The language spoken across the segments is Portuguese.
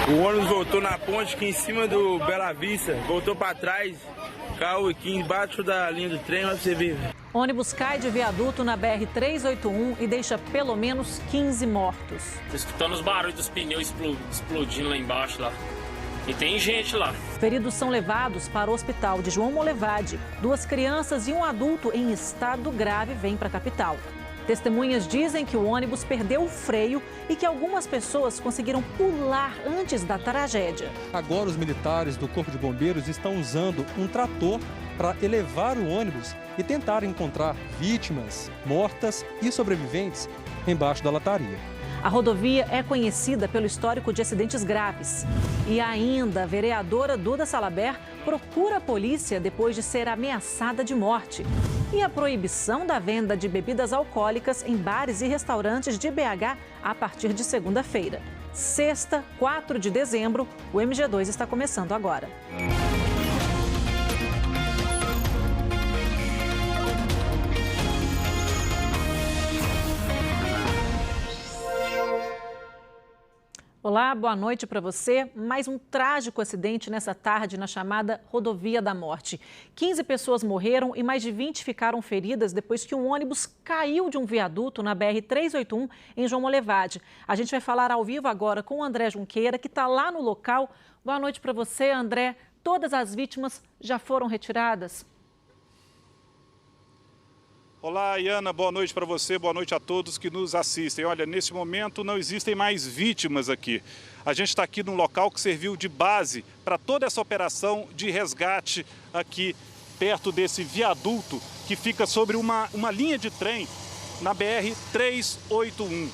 O ônibus voltou na ponte aqui em cima do Bela Vista, voltou para trás, caiu aqui embaixo da linha do trem, mas você vê. Ônibus cai de viaduto na BR-381 e deixa pelo menos 15 mortos. Tô escutando os barulhos dos pneus explodindo lá embaixo, lá. E tem gente lá. Feridos são levados para o hospital de João Molevade. 2 crianças e um adulto em estado grave vêm para a capital. Testemunhas dizem que o ônibus perdeu o freio e que algumas pessoas conseguiram pular antes da tragédia. Agora os militares do Corpo de Bombeiros estão usando um trator para elevar o ônibus e tentar encontrar vítimas, mortas e sobreviventes embaixo da lataria. A rodovia é conhecida pelo histórico de acidentes graves. E ainda, a vereadora Duda Salabert procura a polícia depois de ser ameaçada de morte. E a proibição da venda de bebidas alcoólicas em bares e restaurantes de BH a partir de segunda-feira. Sexta, 4 de dezembro, o MG2 está começando agora. Olá, boa noite para você. Mais um trágico acidente nessa tarde na chamada Rodovia da Morte. 15 pessoas morreram e mais de 20 ficaram feridas depois que um ônibus caiu de um viaduto na BR-381 em João Molevade. A gente vai falar ao vivo agora com o André Junqueira, que está lá no local. Boa noite para você, André. Todas as vítimas já foram retiradas? Olá, Iana, boa noite para você, boa noite a todos que nos assistem. Olha, nesse momento não existem mais vítimas aqui. A gente está aqui num local que serviu de base para toda essa operação de resgate aqui perto desse viaduto que fica sobre uma linha de trem na BR-381.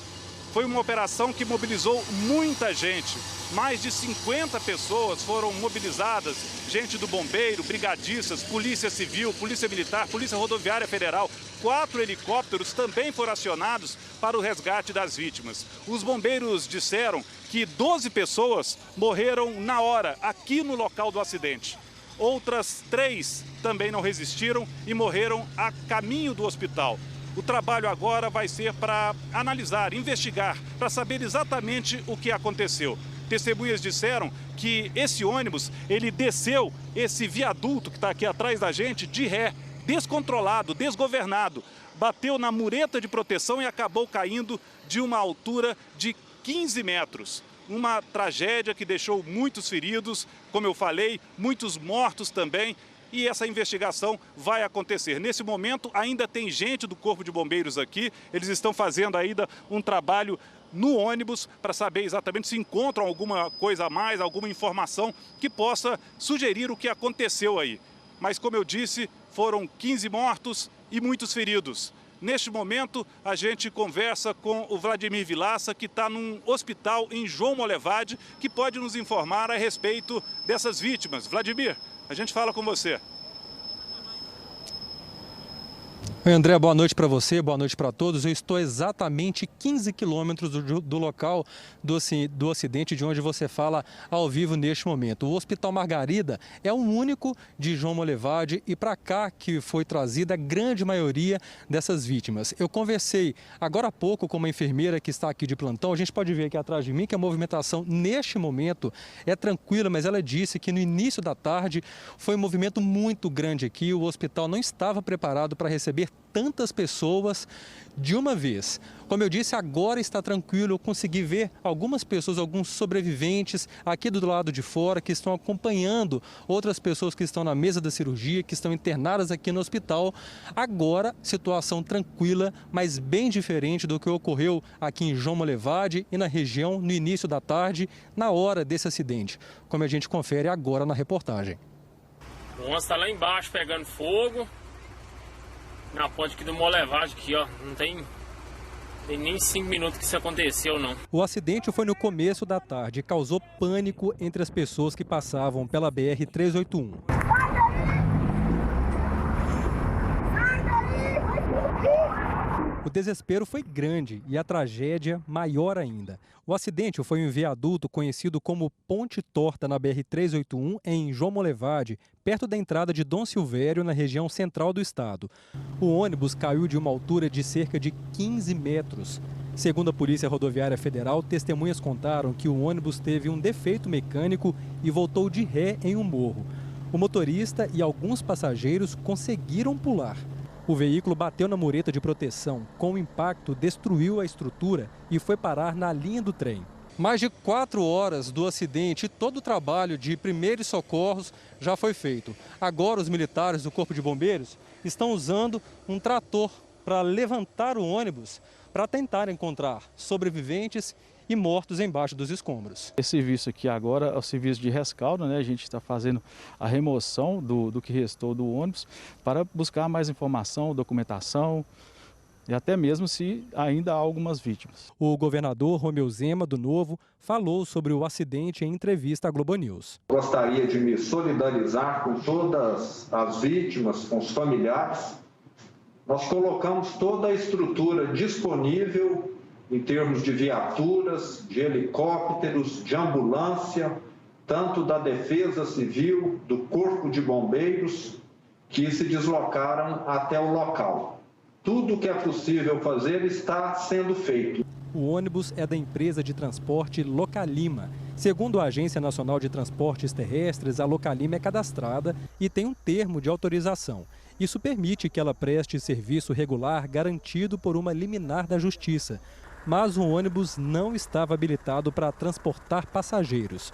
Foi uma operação que mobilizou muita gente. Mais de 50 pessoas foram mobilizadas, gente do bombeiro, brigadistas, polícia civil, polícia militar, polícia rodoviária federal. 4 helicópteros também foram acionados para o resgate das vítimas. Os bombeiros disseram que 12 pessoas morreram na hora, aqui no local do acidente. Outras 3 também não resistiram e morreram a caminho do hospital. O trabalho agora vai ser para analisar, investigar, para saber exatamente o que aconteceu. Testemunhas disseram que esse ônibus, ele desceu esse viaduto que está aqui atrás da gente de ré, descontrolado, desgovernado. Bateu na mureta de proteção e acabou caindo de uma altura de 15 metros. Uma tragédia que deixou muitos feridos, como eu falei, muitos mortos também. E essa investigação vai acontecer. Nesse momento, ainda tem gente do Corpo de Bombeiros aqui. Eles estão fazendo ainda um trabalho no ônibus para saber exatamente se encontram alguma coisa a mais, alguma informação que possa sugerir o que aconteceu aí. Mas, como eu disse, foram 15 mortos e muitos feridos. Neste momento, a gente conversa com o Vladimir Vilaça, que está num hospital em João Molevade, que pode nos informar a respeito dessas vítimas. Vladimir, a gente fala com você. Oi, André, boa noite para você, boa noite para todos. Eu estou exatamente 15 quilômetros do local do acidente de onde você fala ao vivo neste momento. O Hospital Margarida é o único de João Molevade e para cá que foi trazida a grande maioria dessas vítimas. Eu conversei agora há pouco com uma enfermeira que está aqui de plantão. A gente pode ver aqui atrás de mim que a movimentação neste momento é tranquila, mas ela disse que no início da tarde foi um movimento muito grande aqui. O hospital não estava preparado para receber tantas pessoas de uma vez. Como eu disse, agora está tranquilo. Eu consegui ver algumas pessoas, alguns sobreviventes aqui do lado de fora que estão acompanhando outras pessoas que estão na mesa da cirurgia, que estão internadas aqui no hospital. Agora, situação tranquila, mas bem diferente do que ocorreu aqui em João Molevade e na região no início da tarde, na hora desse acidente, como a gente confere agora na reportagem. O ônibus está lá embaixo pegando fogo. Na ponte aqui do Molevade, aqui, ó, não tem nem 5 minutos que isso aconteceu, não. O acidente foi no começo da tarde e causou pânico entre as pessoas que passavam pela BR-381. O desespero foi grande e a tragédia maior ainda. O acidente foi em um viaduto conhecido como Ponte Torta na BR-381 em João Molevade, perto da entrada de Dom Silvério, na região central do estado. O ônibus caiu de uma altura de cerca de 15 metros. Segundo a Polícia Rodoviária Federal, testemunhas contaram que o ônibus teve um defeito mecânico e voltou de ré em um morro. O motorista e alguns passageiros conseguiram pular. O veículo bateu na mureta de proteção. Com o impacto, destruiu a estrutura e foi parar na linha do trem. Mais de 4 horas do acidente e todo o trabalho de primeiros socorros já foi feito. Agora os militares do Corpo de Bombeiros estão usando um trator para levantar o ônibus para tentar encontrar sobreviventes e mortos embaixo dos escombros. Esse serviço aqui agora é o serviço de rescaldo, né? A gente está fazendo a remoção do que restou do ônibus para buscar mais informação, documentação e até mesmo se ainda há algumas vítimas. O governador Romeu Zema, do Novo, falou sobre o acidente em entrevista à Globo News. Gostaria de me solidarizar com todas as vítimas, com os familiares. Nós colocamos toda a estrutura disponível em termos de viaturas, de helicópteros, de ambulância, tanto da Defesa Civil, do Corpo de Bombeiros, que se deslocaram até o local. Tudo o que é possível fazer está sendo feito. O ônibus é da empresa de transporte Localima. Segundo a Agência Nacional de Transportes Terrestres, a Localima é cadastrada e tem um termo de autorização. Isso permite que ela preste serviço regular garantido por uma liminar da Justiça. Mas o ônibus não estava habilitado para transportar passageiros.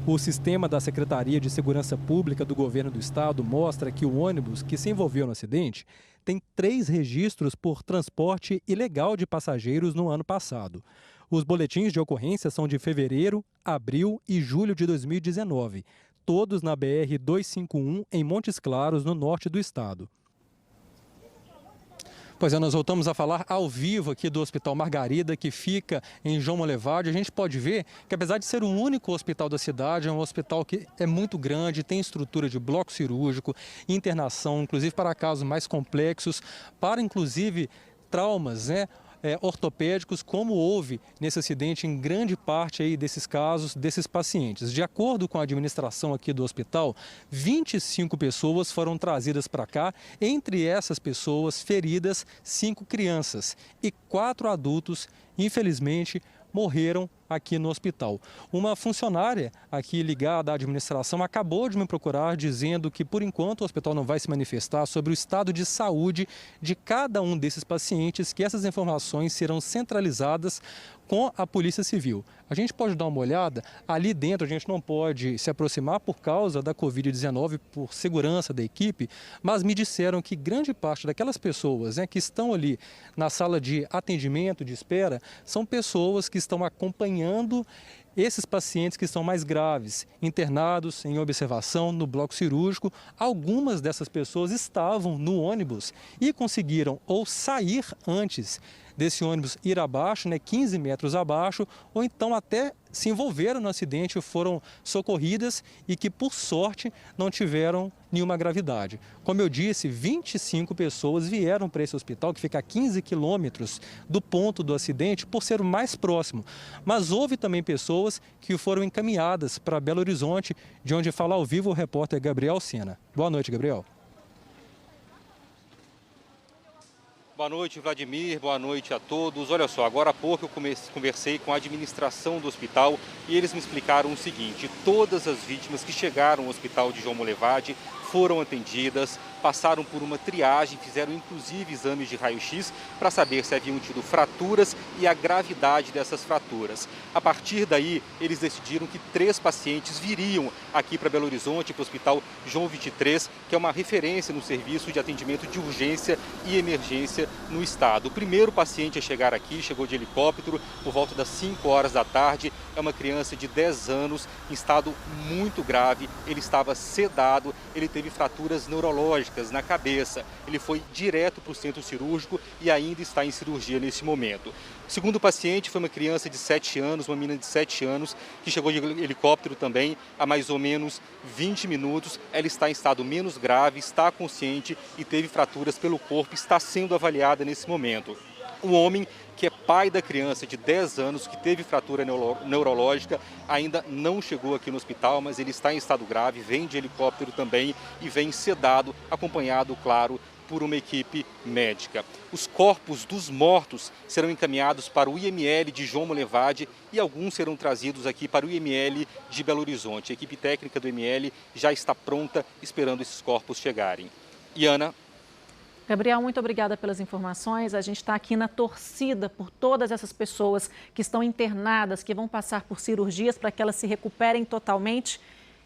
O sistema da Secretaria de Segurança Pública do Governo do Estado mostra que o ônibus que se envolveu no acidente tem 3 registros por transporte ilegal de passageiros no ano passado. Os boletins de ocorrência são de fevereiro, abril e julho de 2019, todos na BR-251 em Montes Claros, no norte do estado. Pois é, nós voltamos a falar ao vivo aqui do Hospital Margarida, que fica em João Molevade. A gente pode ver que, apesar de ser o único hospital da cidade, é um hospital que é muito grande, tem estrutura de bloco cirúrgico, internação, inclusive para casos mais complexos, para inclusive traumas, né? Ortopédicos, como houve nesse acidente em grande parte aí desses casos, desses pacientes. De acordo com a administração aqui do hospital, 25 pessoas foram trazidas para cá, entre essas pessoas feridas, 5 crianças e 4 adultos, infelizmente, morreram aqui no hospital. Uma funcionária aqui ligada à administração acabou de me procurar dizendo que, por enquanto, o hospital não vai se manifestar sobre o estado de saúde de cada um desses pacientes, que essas informações serão centralizadas com a Polícia Civil. A gente pode dar uma olhada, ali dentro a gente não pode se aproximar por causa da Covid-19, por segurança da equipe, mas me disseram que grande parte daquelas pessoas, que estão ali na sala de atendimento, de espera, são pessoas que estão acompanhando esses pacientes que estão mais graves, internados em observação no bloco cirúrgico. Algumas dessas pessoas estavam no ônibus e conseguiram ou sair antes desse ônibus ir abaixo, 15 metros abaixo, ou então até se envolveram no acidente, foram socorridas e que, por sorte, não tiveram nenhuma gravidade. Como eu disse, 25 pessoas vieram para esse hospital, que fica a 15 quilômetros do ponto do acidente, por ser o mais próximo. Mas houve também pessoas que foram encaminhadas para Belo Horizonte, de onde fala ao vivo o repórter Gabriel Sena. Boa noite, Gabriel. Boa noite, Vladimir. Boa noite a todos. Olha só, agora há pouco eu conversei com a administração do hospital e eles me explicaram o seguinte: todas as vítimas que chegaram ao hospital de João Molevade foram atendidas, passaram por uma triagem, fizeram inclusive exames de raio-x para saber se haviam tido fraturas e a gravidade dessas fraturas. A partir daí, eles decidiram que 3 pacientes viriam aqui para Belo Horizonte, para o Hospital João 23, que é uma referência no serviço de atendimento de urgência e emergência no estado. O primeiro paciente a chegar aqui chegou de helicóptero por volta das 5 horas da tarde. É uma criança de 10 anos, em estado muito grave. Ele estava sedado, ele teve fraturas neurológicas na cabeça. Ele foi direto para o centro cirúrgico e ainda está em cirurgia neste momento. O segundo paciente foi uma criança de 7 anos, uma menina de 7 anos, que chegou de helicóptero também há mais ou menos 20 minutos. Ela está em estado menos grave, está consciente e teve fraturas pelo corpo, está sendo avaliada nesse momento. O homem, que é pai da criança de 10 anos, que teve fratura neurológica, ainda não chegou aqui no hospital, mas ele está em estado grave, vem de helicóptero também e vem sedado, acompanhado, claro, por uma equipe médica. Os corpos dos mortos serão encaminhados para o IML de João Molevade e alguns serão trazidos aqui para o IML de Belo Horizonte. A equipe técnica do IML já está pronta, esperando esses corpos chegarem. Iana. Gabriel, muito obrigada pelas informações. A gente está aqui na torcida por todas essas pessoas que estão internadas, que vão passar por cirurgias para que elas se recuperem totalmente.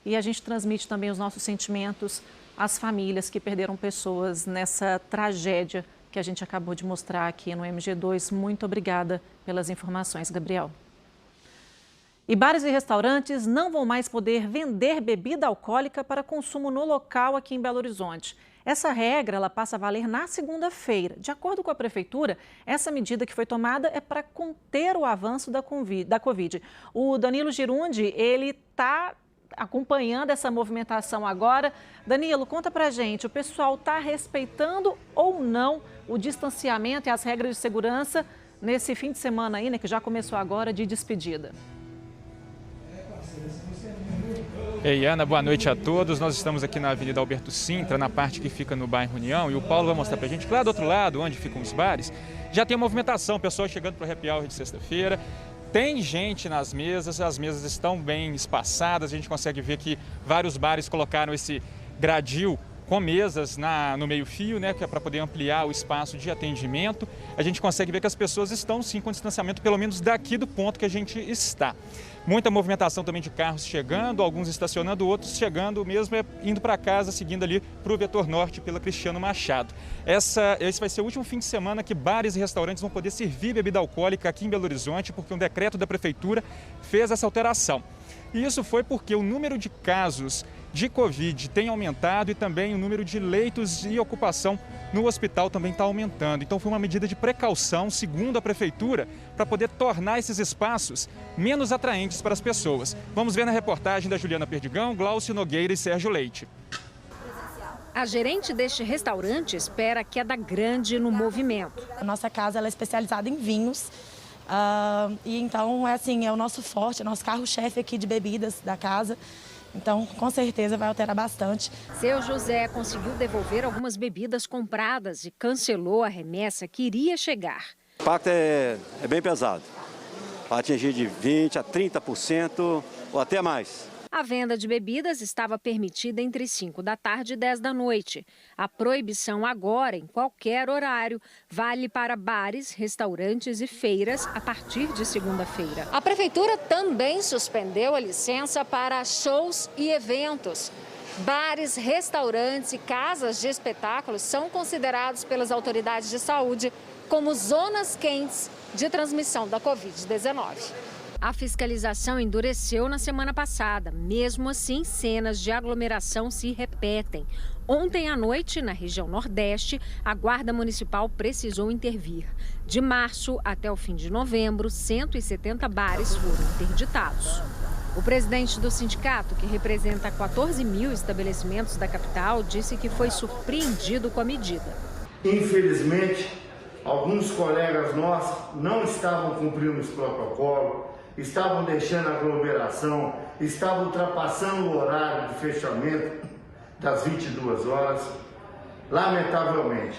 E a gente transmite também os nossos sentimentos às famílias que perderam pessoas nessa tragédia que a gente acabou de mostrar aqui no MG2. Muito obrigada pelas informações, Gabriel. E bares e restaurantes não vão mais poder vender bebida alcoólica para consumo no local aqui em Belo Horizonte. Essa regra ela passa a valer na segunda-feira. De acordo com a Prefeitura, essa medida que foi tomada é para conter o avanço da Covid. O Danilo Girundi, ele está acompanhando essa movimentação agora. Danilo, conta pra gente, o pessoal está respeitando ou não o distanciamento e as regras de segurança nesse fim de semana aí, né, que já começou agora, de despedida? Ei, Ana, boa noite a todos. Nós estamos aqui na Avenida Alberto Sintra, na parte que fica no bairro União, e o Paulo vai mostrar pra gente que lá do outro lado, onde ficam os bares, já tem movimentação, o pessoal chegando para o happy hour de sexta-feira. Tem gente nas mesas, as mesas estão bem espaçadas, a gente consegue ver que vários bares colocaram esse gradil com mesas no meio-fio, né, que é para poder ampliar o espaço de atendimento. A gente consegue ver que as pessoas estão sim com distanciamento, pelo menos daqui do ponto que a gente está. Muita movimentação também de carros chegando, alguns estacionando, outros chegando mesmo, indo para casa, seguindo ali para o Vetor Norte pela Cristiano Machado. Esse vai ser o último fim de semana que bares e restaurantes vão poder servir bebida alcoólica aqui em Belo Horizonte, porque um decreto da Prefeitura fez essa alteração. E isso foi porque o número de casos de Covid tem aumentado e também o número de leitos e ocupação no hospital também está aumentando. Então foi uma medida de precaução, segundo a Prefeitura, para poder tornar esses espaços menos atraentes para as pessoas. Vamos ver na reportagem da Juliana Perdigão, Glaucio Nogueira e Sérgio Leite. A gerente deste restaurante espera queda grande no movimento. A nossa casa ela é especializada em vinhos. E então é o nosso forte, é o nosso carro-chefe aqui de bebidas da casa. Então, com certeza vai alterar bastante. Seu José conseguiu devolver algumas bebidas compradas e cancelou a remessa que iria chegar. O impacto é bem pesado. Vai atingir de 20% a 30% ou até mais. A venda de bebidas estava permitida entre 5 da tarde e 10 da noite. A proibição agora, em qualquer horário, vale para bares, restaurantes e feiras a partir de segunda-feira. A Prefeitura também suspendeu a licença para shows e eventos. Bares, restaurantes e casas de espetáculos são considerados pelas autoridades de saúde como zonas quentes de transmissão da Covid-19. A fiscalização endureceu na semana passada. Mesmo assim, cenas de aglomeração se repetem. Ontem à noite, na região Nordeste, a Guarda Municipal precisou intervir. De março até o fim de novembro, 170 bares foram interditados. O presidente do sindicato, que representa 14 mil estabelecimentos da capital, disse que foi surpreendido com a medida. Infelizmente, alguns colegas nossos não estavam cumprindo os protocolos, estavam deixando a aglomeração, estavam ultrapassando o horário de fechamento das 22 horas. Lamentavelmente,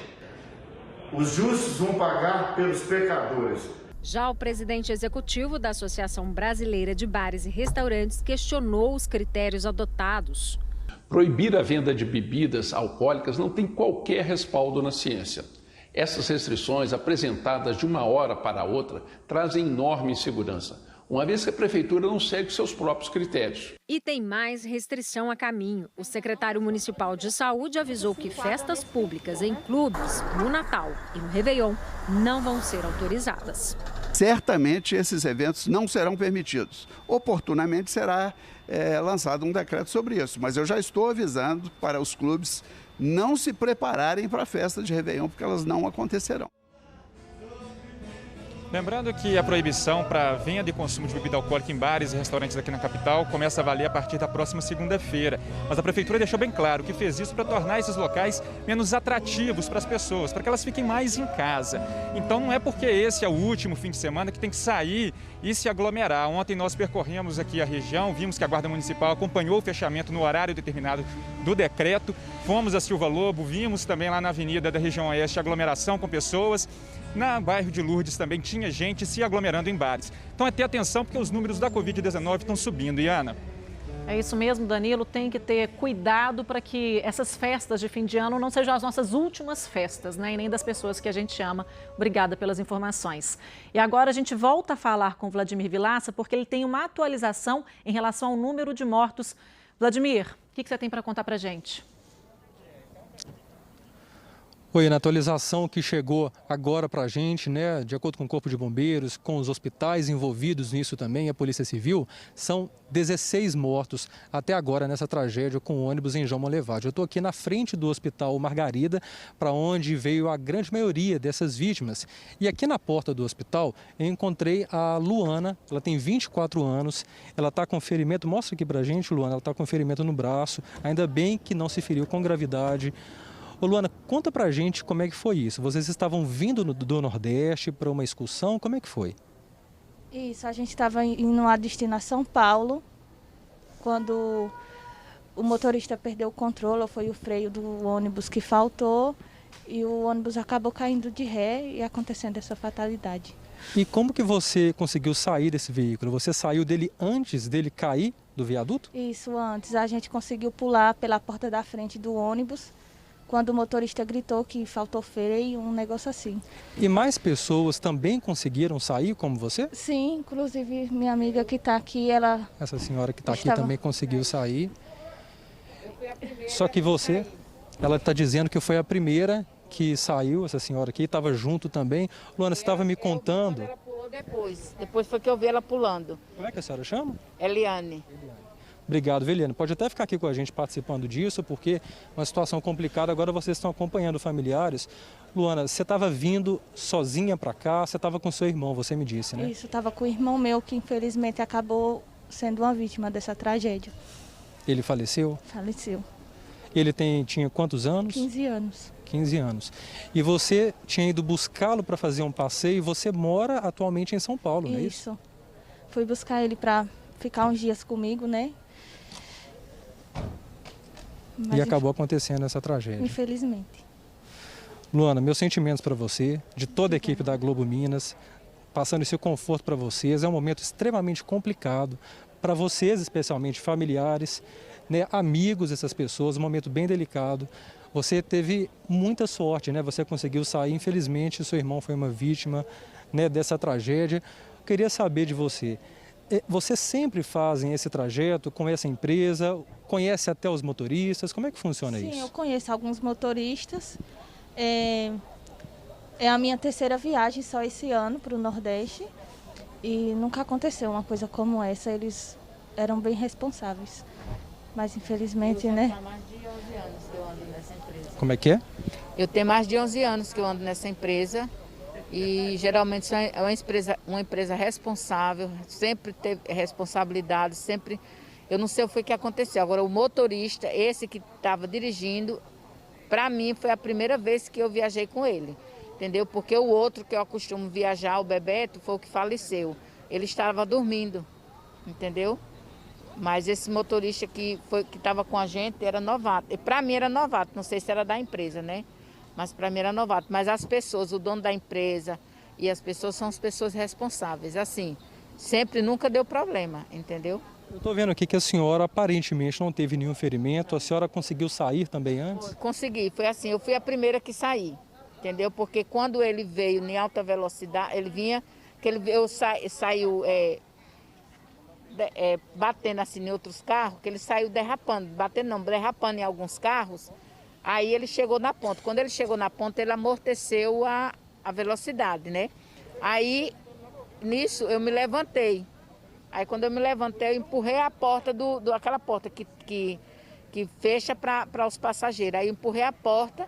os justos vão pagar pelos pecadores. Já o presidente executivo da Associação Brasileira de Bares e Restaurantes questionou os critérios adotados. Proibir a venda de bebidas alcoólicas não tem qualquer respaldo na ciência. Essas restrições, apresentadas de uma hora para outra, trazem enorme insegurança, uma vez que a Prefeitura não segue seus próprios critérios. E tem mais restrição a caminho. O secretário municipal de saúde avisou que festas públicas em clubes, no Natal e no Réveillon, não vão ser autorizadas. Certamente esses eventos não serão permitidos. Oportunamente será lançado um decreto sobre isso, mas eu já estou avisando para os clubes não se prepararem para a festa de Réveillon, porque elas não acontecerão. Lembrando que a proibição para venda e consumo de bebida alcoólica em bares e restaurantes aqui na capital começa a valer a partir da próxima segunda-feira. Mas a Prefeitura deixou bem claro que fez isso para tornar esses locais menos atrativos para as pessoas, para que elas fiquem mais em casa. Então não é porque esse é o último fim de semana que tem que sair e se aglomerar. Ontem nós percorremos aqui a região, vimos que a Guarda Municipal acompanhou o fechamento no horário determinado do decreto. Fomos a Silva Lobo, vimos também lá na avenida da região oeste aglomeração com pessoas. No bairro de Lourdes também tinha gente se aglomerando em bares. Então é ter atenção porque os números da Covid-19 estão subindo, Iana. É isso mesmo, Danilo. Tem que ter cuidado para que essas festas de fim de ano não sejam as nossas últimas festas, né? E nem das pessoas que a gente ama. Obrigada pelas informações. E agora a gente volta a falar com o Vladimir Vilaça porque ele tem uma atualização em relação ao número de mortos. Vladimir, o que você tem para contar para a gente? Oi, na atualização que chegou agora para a gente, né, de acordo com o Corpo de Bombeiros, com os hospitais envolvidos nisso também, a Polícia Civil, são 16 mortos até agora nessa tragédia com o ônibus em João Monlevade. Eu estou aqui na frente do Hospital Margarida, para onde veio a grande maioria dessas vítimas. E aqui na porta do hospital eu encontrei a Luana, ela tem 24 anos, ela está com ferimento, mostra aqui para a gente, Luana, ela está com ferimento no braço, ainda bem que não se feriu com gravidade. Ô Luana, conta pra gente como é que foi isso. Vocês estavam vindo do Nordeste para uma excursão, como é que foi? Isso, a gente estava indo a destinação São Paulo, quando o motorista perdeu o controle, foi o freio do ônibus que faltou e o ônibus acabou caindo de ré e acontecendo essa fatalidade. E como que você conseguiu sair desse veículo? Você saiu dele antes dele cair do viaduto? Isso, antes. A gente conseguiu pular pela porta da frente do ônibus, quando o motorista gritou que faltou freio, um negócio assim. E mais pessoas também conseguiram sair como você? Sim, inclusive minha amiga que está aqui, ela... Essa senhora que está aqui também conseguiu sair. Só que você, ela está dizendo que foi a primeira que saiu, essa senhora aqui, estava junto também. Luana, você estava me contando... Ela pulou depois foi que eu vi ela pulando. Como é que a senhora chama? Eliane. Obrigado, Veliane. Pode até ficar aqui com a gente participando disso, porque é uma situação complicada. Agora vocês estão acompanhando familiares. Luana, você estava vindo sozinha para cá, você estava com seu irmão, você me disse, né? Isso, estava com o irmão meu, que infelizmente acabou sendo uma vítima dessa tragédia. Ele faleceu? Faleceu. Ele tinha quantos anos? 15 anos. 15 anos. E você tinha ido buscá-lo para fazer um passeio e você mora atualmente em São Paulo, não é isso? Isso. Fui buscar ele para ficar uns dias comigo, né? Mas e acabou acontecendo essa tragédia. Infelizmente. Luana, meus sentimentos para você, de toda a equipe da Globo Minas, passando esse conforto para vocês. É um momento extremamente complicado para vocês, especialmente familiares, né, amigos dessas pessoas, um momento bem delicado. Você teve muita sorte, né? Você conseguiu sair. Infelizmente, seu irmão foi uma vítima, né, dessa tragédia. Eu queria saber de você. Vocês sempre fazem esse trajeto com essa empresa? Conhece até os motoristas? Como é que funciona isso? Sim, eu conheço alguns motoristas. É a minha terceira viagem só esse ano para o Nordeste e nunca aconteceu uma coisa como essa. Eles eram bem responsáveis, mas infelizmente, né? Eu tenho mais de 11 anos que eu ando nessa empresa. Como é que é? Eu tenho mais de 11 anos que eu ando nessa empresa. E geralmente é uma empresa responsável, sempre teve responsabilidade, sempre. Eu não sei o que aconteceu. Agora, o motorista, esse que estava dirigindo, para mim foi a primeira vez que eu viajei com ele, entendeu? Porque o outro que eu costumo viajar, o Bebeto, foi o que faleceu. Ele estava dormindo, entendeu? Mas esse motorista que estava com a gente era novato. E para mim era novato, não sei se era da empresa, né? Mas para mim era novato. Mas as pessoas, o dono da empresa e as pessoas são as pessoas responsáveis. Assim, sempre, nunca deu problema, entendeu? Eu estou vendo aqui que a senhora aparentemente não teve nenhum ferimento. A senhora conseguiu sair também antes? Consegui, foi assim, eu fui a primeira que saí, entendeu? Porque quando ele veio em alta velocidade, ele vinha, saiu batendo assim em outros carros, que ele saiu derrapando em alguns carros. Aí ele chegou na ponta. Quando ele chegou na ponta, ele amorteceu a velocidade, né? Aí, nisso, eu me levantei. Aí, quando eu me levantei, eu empurrei a porta aquela porta que fecha para os passageiros. Aí, eu empurrei a porta,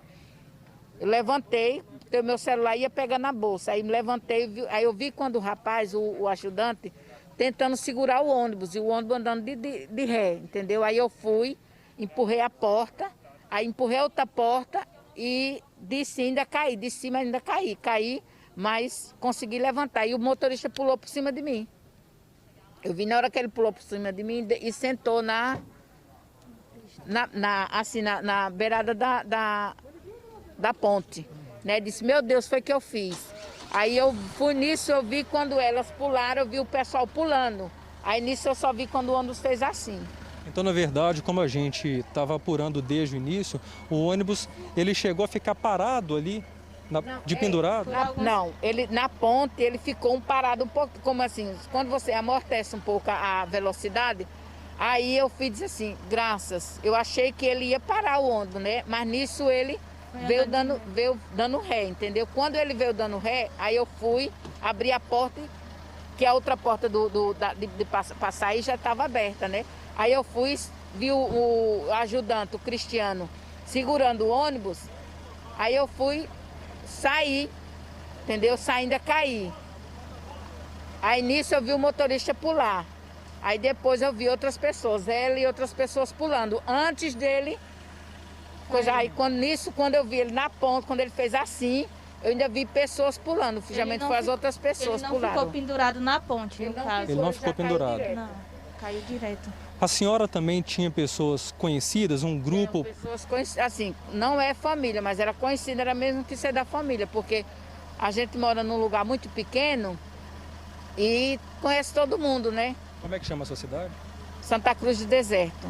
eu levantei, levantei o meu celular e ia pegar na bolsa. Aí me levantei, aí eu vi quando o rapaz, o ajudante, tentando segurar o ônibus, e o ônibus andando de ré, entendeu? Aí eu fui, empurrei a porta, aí empurrei outra porta e desci, ainda caí, de cima ainda caí, mas consegui levantar. E o motorista pulou por cima de mim. Eu vi na hora que ele pulou por cima de mim e sentou na beirada da ponte, né? Disse, meu Deus, foi que eu fiz. Aí eu fui nisso, eu vi quando elas pularam, eu vi o pessoal pulando. Aí nisso eu só vi quando o ônibus fez assim. Então, na verdade, como a gente estava apurando desde o início, o ônibus ele chegou a ficar parado ali, pendurado? Não, ele na ponte ele ficou parado um pouco, como assim, quando você amortece um pouco a velocidade, aí eu fiz assim, graças, eu achei que ele ia parar o ônibus, né? Mas nisso ele veio dando ré, entendeu? Quando ele veio dando ré, aí eu fui, abri a porta, que a outra porta de passar aí já estava aberta, né? Aí eu fui, vi o ajudante, o Cristiano, segurando o ônibus, aí eu fui sair, entendeu? Saindo a cair. Aí nisso eu vi o motorista pular. Aí depois eu vi outras pessoas, ela e outras pessoas pulando. Antes dele, aí quando eu vi ele na ponta, quando ele fez assim, eu ainda vi pessoas pulando. Finalmente foi as outras pessoas pularam. Ele não ficou pendurado na ponte, no caso. Ele não ficou pendurado? Não, caiu direto. A senhora também tinha pessoas conhecidas, um grupo? Pessoas conhecidas, assim, não é família, mas era conhecida, era mesmo que ser da família, porque a gente mora num lugar muito pequeno e conhece todo mundo, né? Como é que chama a sua cidade? Santa Cruz do Deserto,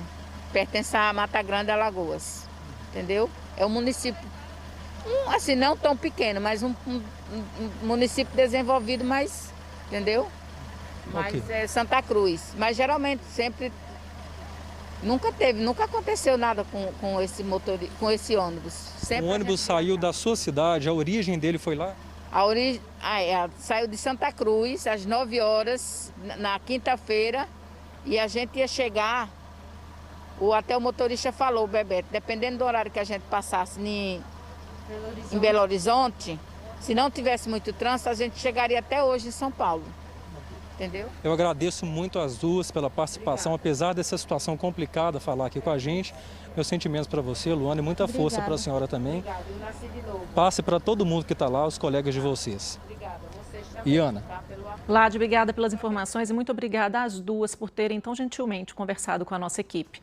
pertence a Mata Grande, Alagoas, entendeu? É um município, assim, não tão pequeno, mas um município desenvolvido, mas, entendeu? Mas okay. É Santa Cruz, mas geralmente sempre... Nunca aconteceu nada com esse motor, com esse ônibus. Sempre o ônibus saiu da sua cidade, a origem dele foi lá? Saiu de Santa Cruz às 9 horas, na quinta-feira, e a gente ia chegar, até o motorista falou, Bebeto, dependendo do horário que a gente passasse em Belo Horizonte, se não tivesse muito trânsito, a gente chegaria até hoje em São Paulo. Entendeu? Eu agradeço muito as duas pela participação, apesar dessa situação complicada, falar aqui com a gente. Meus sentimentos para você, Luana, e muita força para a senhora também. Obrigada. Eu nasci de novo. Passe para todo mundo que está lá, os colegas de vocês. Obrigada. Vocês também. E Ana? Ládio, obrigada pelas informações e muito obrigada às duas por terem tão gentilmente conversado com a nossa equipe.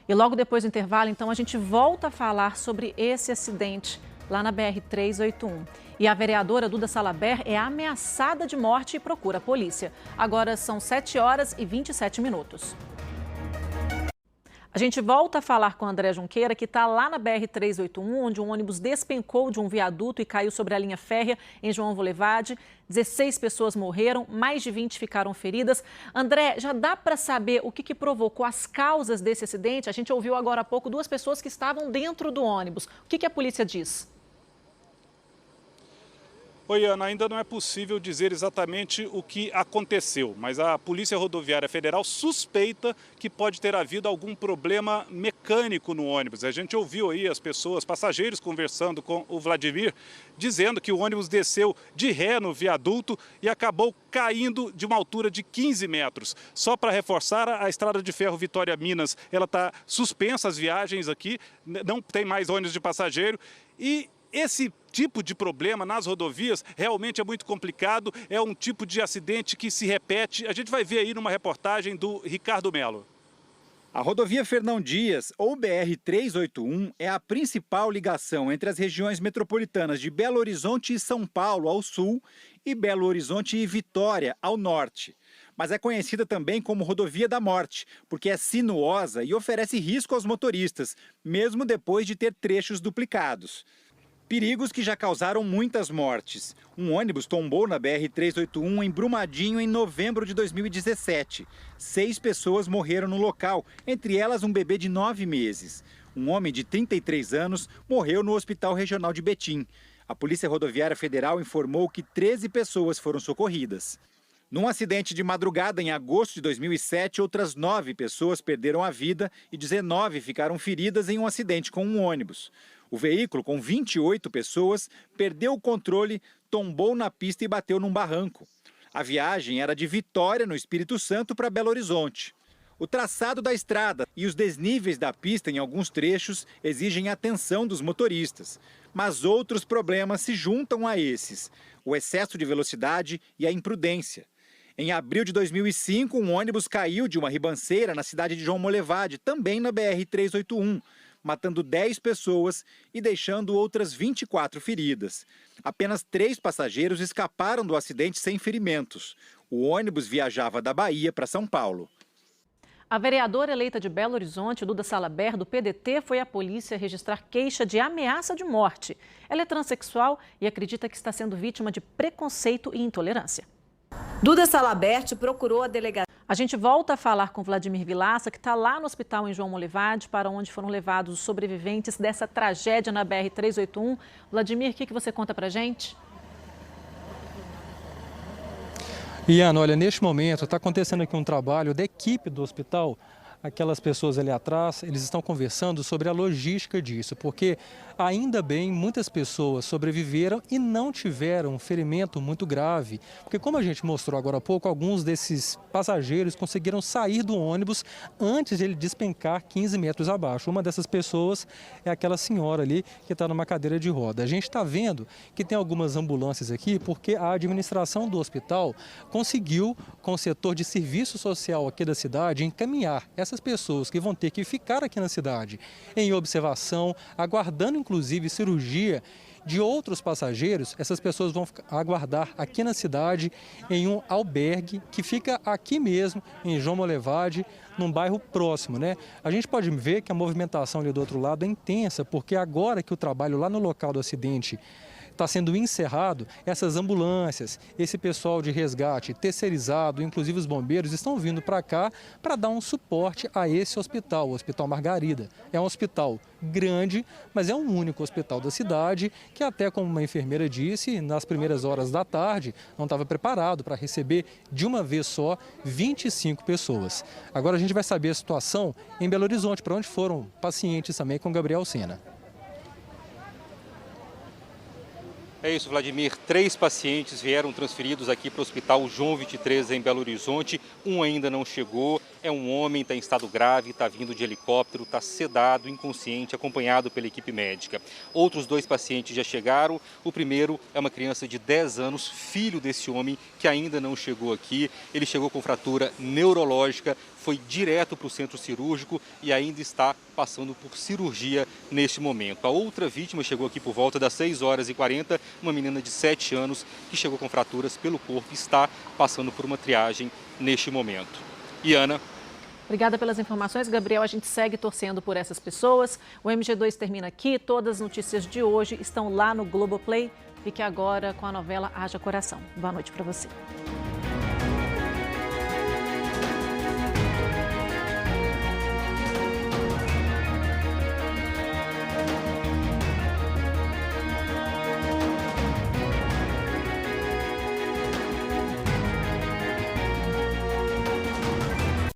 E logo depois do intervalo, então, a gente volta a falar sobre esse acidente lá na BR-381. E a vereadora Duda Salabert é ameaçada de morte e procura a polícia. Agora são 7 horas e 27 minutos. A gente volta a falar com o André Junqueira, que está lá na BR-381, onde um ônibus despencou de um viaduto e caiu sobre a linha férrea em João Wolevade. 16 pessoas morreram, mais de 20 ficaram feridas. André, já dá para saber o que provocou as causas desse acidente? A gente ouviu agora há pouco 2 pessoas que estavam dentro do ônibus. O que a polícia diz? Oi, Ana, ainda não é possível dizer exatamente o que aconteceu, mas a Polícia Rodoviária Federal suspeita que pode ter havido algum problema mecânico no ônibus. A gente ouviu aí as pessoas, passageiros, conversando com o Vladimir, dizendo que o ônibus desceu de ré no viaduto e acabou caindo de uma altura de 15 metros. Só para reforçar, a estrada de ferro Vitória-Minas, ela está suspensa as viagens aqui, não tem mais ônibus de passageiro e esse tipo de problema nas rodovias realmente é muito complicado, é um tipo de acidente que se repete. A gente vai ver aí numa reportagem do Ricardo Melo. A rodovia Fernão Dias, ou BR-381, é a principal ligação entre as regiões metropolitanas de Belo Horizonte e São Paulo, ao sul, e Belo Horizonte e Vitória, ao norte. Mas é conhecida também como Rodovia da Morte, porque é sinuosa e oferece risco aos motoristas, mesmo depois de ter trechos duplicados. Perigos que já causaram muitas mortes. Um ônibus tombou na BR-381 em Brumadinho em novembro de 2017. 6 pessoas morreram no local, entre elas um bebê de 9 meses. Um homem de 33 anos morreu no Hospital Regional de Betim. A Polícia Rodoviária Federal informou que 13 pessoas foram socorridas. Num acidente de madrugada em agosto de 2007, outras 9 pessoas perderam a vida e 19 ficaram feridas em um acidente com um ônibus. O veículo, com 28 pessoas, perdeu o controle, tombou na pista e bateu num barranco. A viagem era de Vitória, no Espírito Santo, para Belo Horizonte. O traçado da estrada e os desníveis da pista em alguns trechos exigem atenção dos motoristas. Mas outros problemas se juntam a esses: o excesso de velocidade e a imprudência. Em abril de 2005, um ônibus caiu de uma ribanceira na cidade de João Molevade, também na BR-381, matando 10 pessoas e deixando outras 24 feridas. Apenas 3 passageiros escaparam do acidente sem ferimentos. O ônibus viajava da Bahia para São Paulo. A vereadora eleita de Belo Horizonte, Duda Salabert, do PDT, foi à polícia registrar queixa de ameaça de morte. Ela é transexual e acredita que está sendo vítima de preconceito e intolerância. Duda Salabert procurou a delegacia. A gente volta a falar com Vladimir Vilaça, que está lá no hospital em João Molevade, para onde foram levados os sobreviventes dessa tragédia na BR-381. Vladimir, o que você conta para a gente? Iana, olha, neste momento está acontecendo aqui um trabalho da equipe do hospital. Aquelas pessoas ali atrás, eles estão conversando sobre a logística disso, porque ainda bem muitas pessoas sobreviveram e não tiveram um ferimento muito grave. Porque como a gente mostrou agora há pouco, alguns desses passageiros conseguiram sair do ônibus antes de ele despencar 15 metros abaixo. Uma dessas pessoas é aquela senhora ali que está numa cadeira de roda. A gente está vendo que tem algumas ambulâncias aqui porque a administração do hospital conseguiu, com o setor de serviço social aqui da cidade, encaminhar essas pessoas que vão ter que ficar aqui na cidade em observação, aguardando inclusive cirurgia de outros passageiros. Essas pessoas vão aguardar aqui na cidade em um albergue que fica aqui mesmo em João Molevade, num bairro próximo, né? A gente pode ver que a movimentação ali do outro lado é intensa, porque agora que o trabalho lá no local do acidente está sendo encerrado, essas ambulâncias, esse pessoal de resgate terceirizado, inclusive os bombeiros, estão vindo para cá para dar um suporte a esse hospital, o Hospital Margarida. É um hospital grande, mas é um único hospital da cidade que, até como uma enfermeira disse, nas primeiras horas da tarde não estava preparado para receber de uma vez só 25 pessoas. Agora a gente vai saber a situação em Belo Horizonte, para onde foram pacientes também, com Gabriel Sena. É isso, Vladimir. 3 pacientes vieram transferidos aqui para o Hospital João 23, em Belo Horizonte. Um ainda não chegou. É um homem, está em estado grave, está vindo de helicóptero, está sedado, inconsciente, acompanhado pela equipe médica. Outros 2 pacientes já chegaram. O primeiro é uma criança de 10 anos, filho desse homem, que ainda não chegou aqui. Ele chegou com fratura neurológica, foi direto para o centro cirúrgico e ainda está passando por cirurgia neste momento. A outra vítima chegou aqui por volta das 6h40, uma menina de 7 anos que chegou com fraturas pelo corpo e está passando por uma triagem neste momento. Iana. Obrigada pelas informações, Gabriel. A gente segue torcendo por essas pessoas. O MG2 termina aqui. Todas as notícias de hoje estão lá no Globoplay. Fique agora com a novela Haja Coração. Boa noite para você.